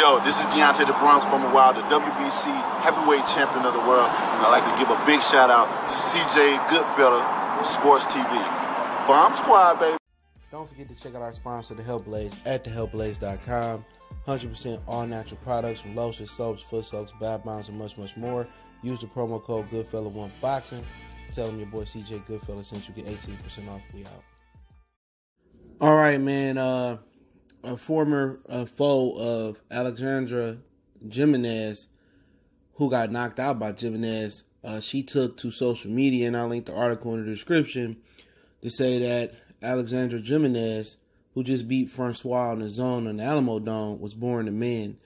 Yo, this is Deontay the Bronx Bomber Wild, the WBC heavyweight champion of the world. And I'd like to give a big shout out to CJ Goodfella, Sports TV. Bomb Squad, baby. Don't forget to check out our sponsor, The Health Blaze, at thehealthblaze.com. 100% all natural products from lotions, soaps, foot soaks, bath bombs, and much, much more. Use the promo code Goodfella1Boxing. Tell them your boy CJ Goodfella sent you, get 18% off. We out. All right, man. A former foe of AlejandraJiménez, who got knocked out by Jiménez, she took to social media, and I'll link the article in the description, to say that AlejandraJiménez, who just beat Franchón on the zone on the Alamo Dome, was born a man,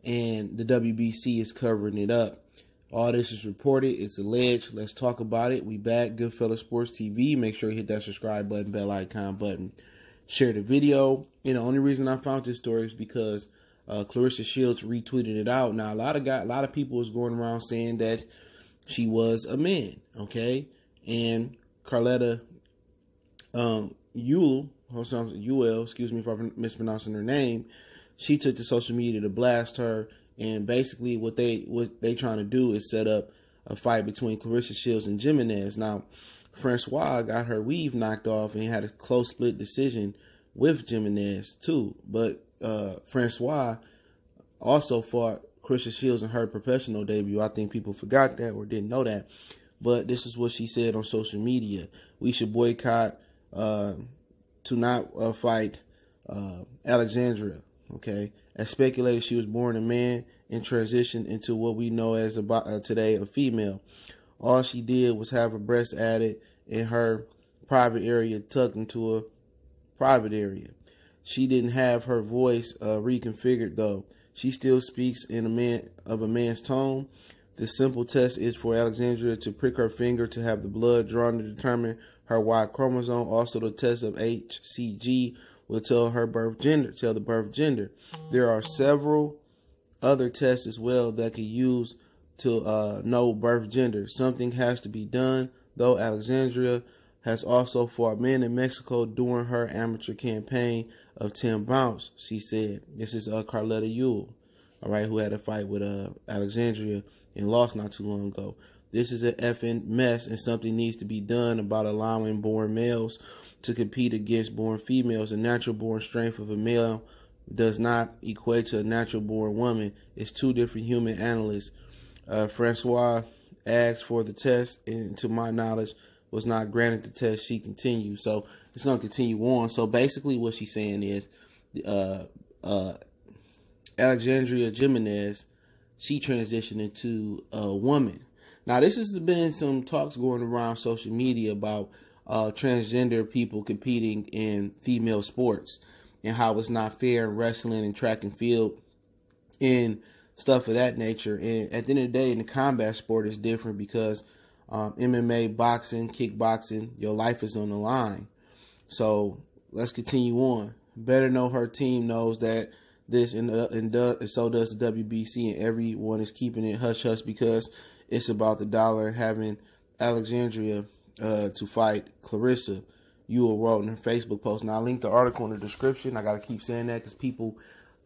and the WBC is covering it up. All this is reported. It's alleged. Let's talk about it. We back. Goodfella Sports TV. Make sure you hit that subscribe button, bell icon button. Share the video. The only reason I found this story is because Claressa Shields retweeted it out. Now, a lot of people was going around saying that she was a man, okay? And Carlette, Ewell, excuse me if I'm mispronouncing her name, she took to social media to blast her. And basically what they trying to do is set up a fight between Claressa Shields and Jiménez. Now, Franchón got her weave knocked off and had a close split decision with Jiménez too. But Franchón also fought Claressa Shields in her professional debut. I think people forgot that or didn't know that. But this is what she said on social media. We should boycott to not fight Alejandra. Okay, as speculated, she was born a man and transitioned into what we know as today a female. All she did was have her breasts added in her private area tucked into a private area. She didn't have her voice reconfigured though. She still speaks in a man's tone. The simple test is for Alejandra to prick her finger to have the blood drawn to determine her Y chromosome. Also, the test of HCG will tell the birth gender. There are several other tests as well that can use to know birth gender. Something has to be done, though. Alejandra has also fought men in Mexico during her amateur campaign of 10 bouts, she said. This is Carlette Ewell, all right, who had a fight with Alejandra and lost not too long ago. This is an effing mess, and something needs to be done about allowing born males to compete against born females. The natural born strength of a male does not equate to a natural born woman. It's two different human analysts. Franchón asked for the test, and to my knowledge, was not granted the test. She continued. So it's going to continue on. So basically what she's saying is AlejandraJiménez, she transitioned into a woman. Now, this has been some talks going around social media about transgender people competing in female sports and how it's not fair in wrestling and track and field and stuff of that nature. And at the end of the day, in the combat sport, it's different because MMA, boxing, kickboxing, your life is on the line. So let's continue on. Better know her team knows that this and so does the WBC, and everyone is keeping it hush hush because it's about the dollar and having Alejandra to fight Claressa. Ewell wrote in her Facebook post. Now, I linked the article in the description. I got to keep saying that because people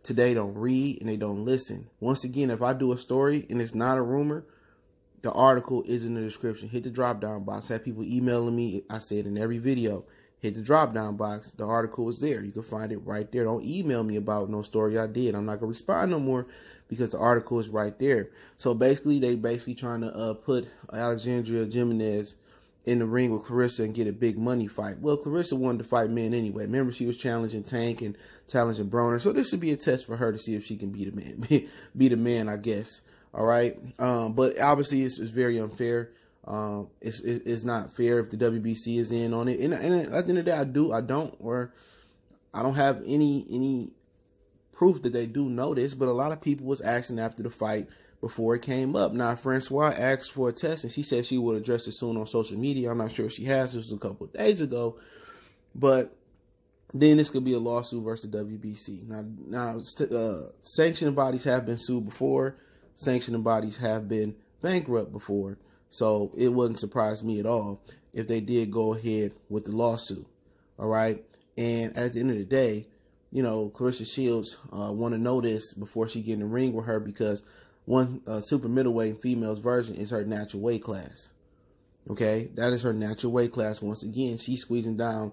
today don't read and they don't listen. Once again, if I do a story and it's not a rumor, the article is in the description. Hit the drop-down box. I have people emailing me. I say it in every video. Hit the drop-down box. The article is there. You can find it right there. Don't email me about no story I did. I'm not going to respond no more because the article is right there. So basically, they trying to put AlejandraJiménez in the ring with Claressa and get a big money fight. Well, Claressa wanted to fight men anyway. Remember, she was challenging Tank and challenging Broner. So this would be a test for her to see if she can beat a man. Beat a man, I guess. All right. But obviously, it's very unfair. It's not fair if the WBC is in on it. And at the end of the day, I don't have any proof that they do know this, but a lot of people was asking after the fight before it came up. Now, Franchón asked for a test, and she said she would address it soon on social media. I'm not sure if she has. This was a couple of days ago. But then this could be a lawsuit versus the WBC. Now, sanctioning bodies have been sued before. Sanctioning bodies have been bankrupt before. So it wouldn't surprise me at all if they did go ahead with the lawsuit. All right. And at the end of the day, you know, Claressa Shields want to know this before she get in the ring with her, because one super middleweight female's version is her natural weight class. Okay, that is her natural weight class. Once again, she's squeezing down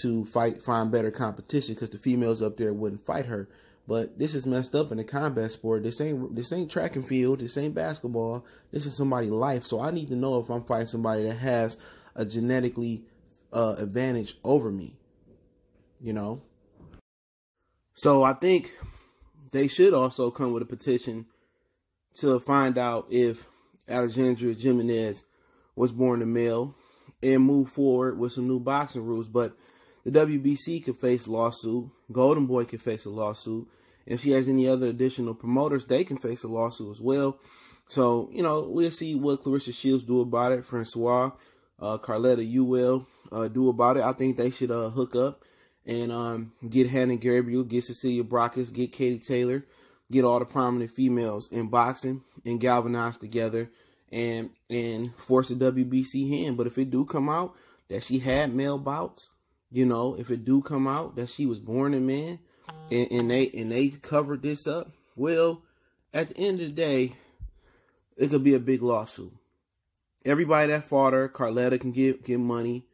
to find better competition because the females up there wouldn't fight her. But this is messed up in a combat sport. This ain't track and field. This ain't basketball. This is somebody's life. So I need to know if I'm fighting somebody that has a genetically advantage over me. You know. So I think they should also come with a petition to find out if AlejandraJiménez was born a male and move forward with some new boxing rules. But the WBC could face a lawsuit. Golden Boy could face a lawsuit. If she has any other additional promoters, they can face a lawsuit as well. So, you know, we'll see what Claressa Shields do about it. Francois, Carlette, Ewell do about it. I think they should hook up and get Hannah Gabriel, get Cecilia Brackes, get Katie Taylor, get all the prominent females in boxing and galvanize together and force the WBC hand. But if it do come out that she had male bouts, you know, if it do come out that she was born a man and they covered this up, well, at the end of the day, it could be a big lawsuit. Everybody that fought her, Carlette can get money,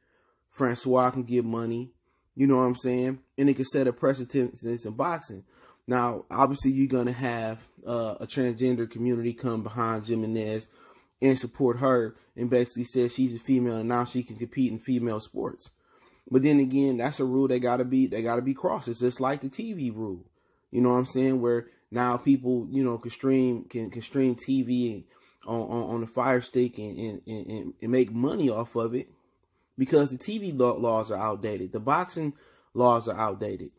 Francois can get money, you know what I'm saying? And it could set a precedent in boxing. Now, obviously, you're going to have a transgender community come behind Jiménez and support her and basically say she's a female and now she can compete in female sports. But then again, that's a rule they gotta be crossed. It's just like the TV rule. You know what I'm saying? Where now people, you know, can stream TV on the Fire Stick and make money off of it because the TV laws are outdated. The boxing laws are outdated.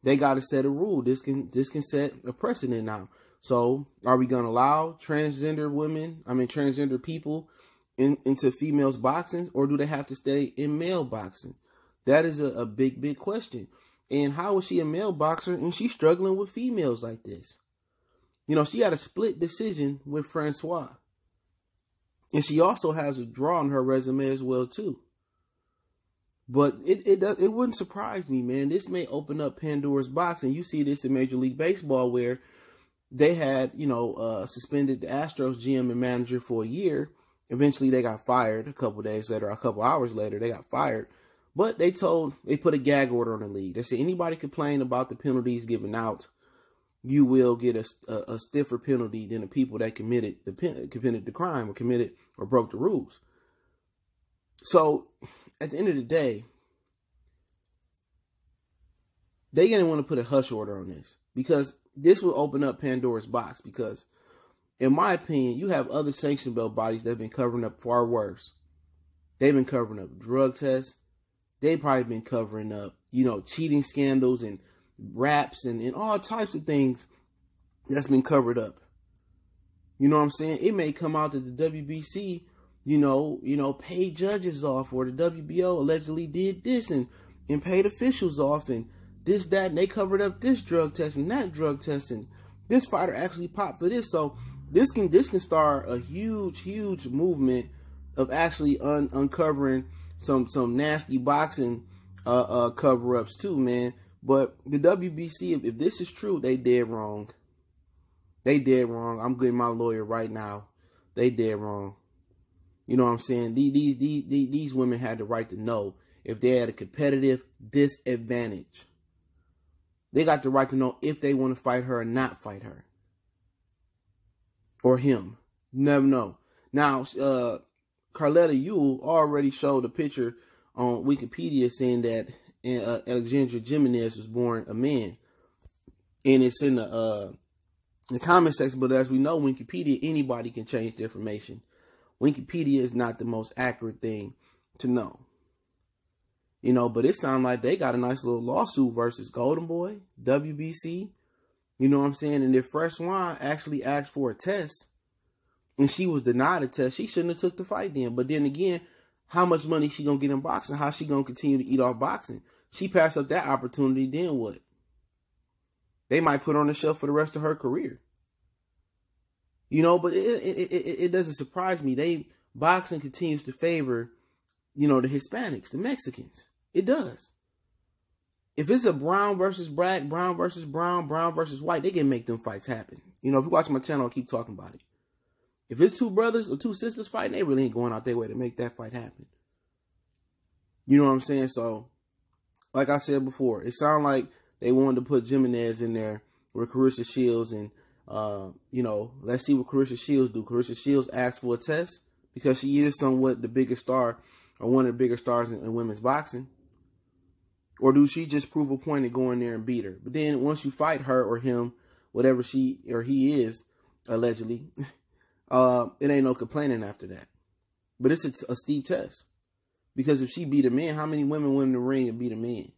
They gotta set a rule. This can set a precedent now. So are we gonna allow transgender people into females boxing, or do they have to stay in male boxing? That is a big question. And how is she a male boxer and she's struggling with females like this? You know, she had a split decision with Francois. And she also has a draw on her resume as well, too. But it wouldn't surprise me, man. This may open up Pandora's box. And you see this in Major League Baseball where they had, you know, suspended the Astros GM and manager for a year. Eventually, they got fired a couple days later, a couple hours later, they got fired. But they put a gag order on the league. They said anybody complain about the penalties given out, you will get a stiffer penalty than the people that committed the crime or broke the rules. So at the end of the day, they're going to want to put a hush order on this because this will open up Pandora's box. Because in my opinion, you have other sanction belt bodies that have been covering up far worse. They've been covering up drug tests. They've probably been covering up, you know, cheating scandals and raps and all types of things that's been covered up. You know what I'm saying? It may come out that the WBC, you know, paid judges off, or the WBO allegedly did this and paid officials off and this, that, and they covered up this drug test and that drug test and this fighter actually popped for this. So this can start a huge movement of actually uncovering some nasty boxing cover-ups too, man. But the WBC, if this is true, they dead wrong. They dead wrong. I'm getting my lawyer right now. They dead wrong. You know what I'm saying? These women had the right to know if they had a competitive disadvantage. They got the right to know if they want to fight her or not fight her. Or him. Never know. Now, Carlette Ewell already showed a picture on Wikipedia saying that AlejandraJiménez was born a man. And it's in the comment section, but as we know, Wikipedia, anybody can change the information. Wikipedia is not the most accurate thing to know. You know, but it sounds like they got a nice little lawsuit versus Golden Boy, WBC. You know what I'm saying? And if Fresh Wine actually asked for a test and she was denied a test, she shouldn't have took the fight then. But then again, how much money she going to get in boxing? How she going to continue to eat off boxing? She passed up that opportunity, then what? They might put her on the shelf for the rest of her career. You know, but it doesn't surprise me. Boxing continues to favor, you know, the Hispanics, the Mexicans. It does. if it's a Brown versus Black, Brown versus Brown, Brown versus White, they can make them fights happen. You know, if you watch my channel, I keep talking about it. If it's two brothers or two sisters fighting, they really ain't going out their way to make that fight happen. You know what I'm saying? So, like I said before, it sounded like they wanted to put Jiménez in there with Claressa Shields, and you know, let's see what Claressa Shields do. Claressa Shields asked for a test because she is somewhat the biggest star, or one of the bigger stars in women's boxing. Or do she just prove a point and go in there and beat her? But then once you fight her or him, whatever she or he is, allegedly, it ain't no complaining after that. But it's a steep test. Because if she beat a man, how many women went in the ring and beat a man?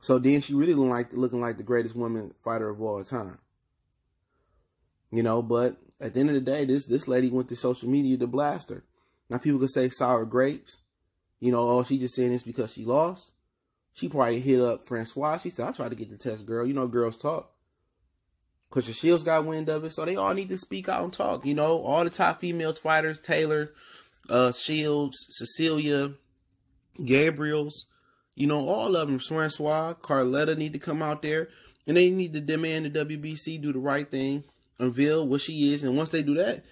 So then she really looking like the greatest woman fighter of all time. You know, but at the end of the day, this lady went to social media to blast her. Now people could say sour grapes. You know, oh, she just saying this because she lost. She probably hit up Francois. She said, I tried to get the test, girl. You know, girls talk. Claressa Shields got wind of it, so they all need to speak out and talk. You know, all the top females fighters, Taylor, Shields, Cecilia, Gabriels, you know, all of them, Francois, Carlette need to come out there, and they need to demand the WBC do the right thing, unveil what she is, and once they do that,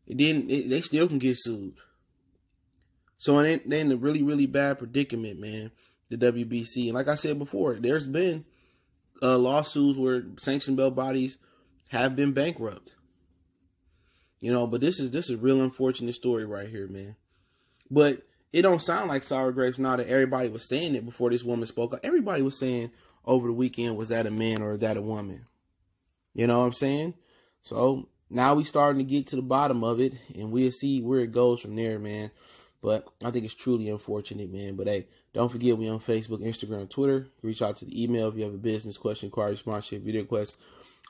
then they still can get sued. So they're in a really, really bad predicament, man, the WBC. And like I said before, there's been lawsuits where sanctioned belt bodies have been bankrupt. You know, but this is a real unfortunate story right here, man. But it don't sound like sour grapes now that everybody was saying it before this woman spoke up. Everybody was saying over the weekend, was that a man or is that a woman? You know what I'm saying? So now we starting to get to the bottom of it, and we'll see where it goes from there, man. But I think it's truly unfortunate, man. But hey, don't forget, we on Facebook, Instagram, Twitter. Reach out to the email if you have a business question, inquiry, sponsorship, video request.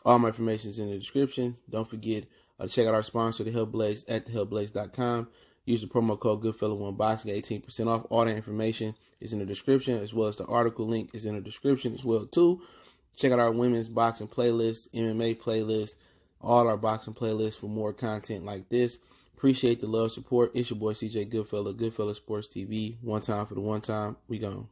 All my information is in the description. Don't forget to check out our sponsor, The Health Blaze, at thehealthblaze.com. Use the promo code Goodfellow1Boxing, 18% off. All that information is in the description, as well as the article link is in the description as well, too. Check out our women's boxing playlist, MMA playlist, all our boxing playlists for more content like this. Appreciate the love, support. It's your boy CJ Goodfellow, Goodfellow Sports TV. One time for the one time. We gone.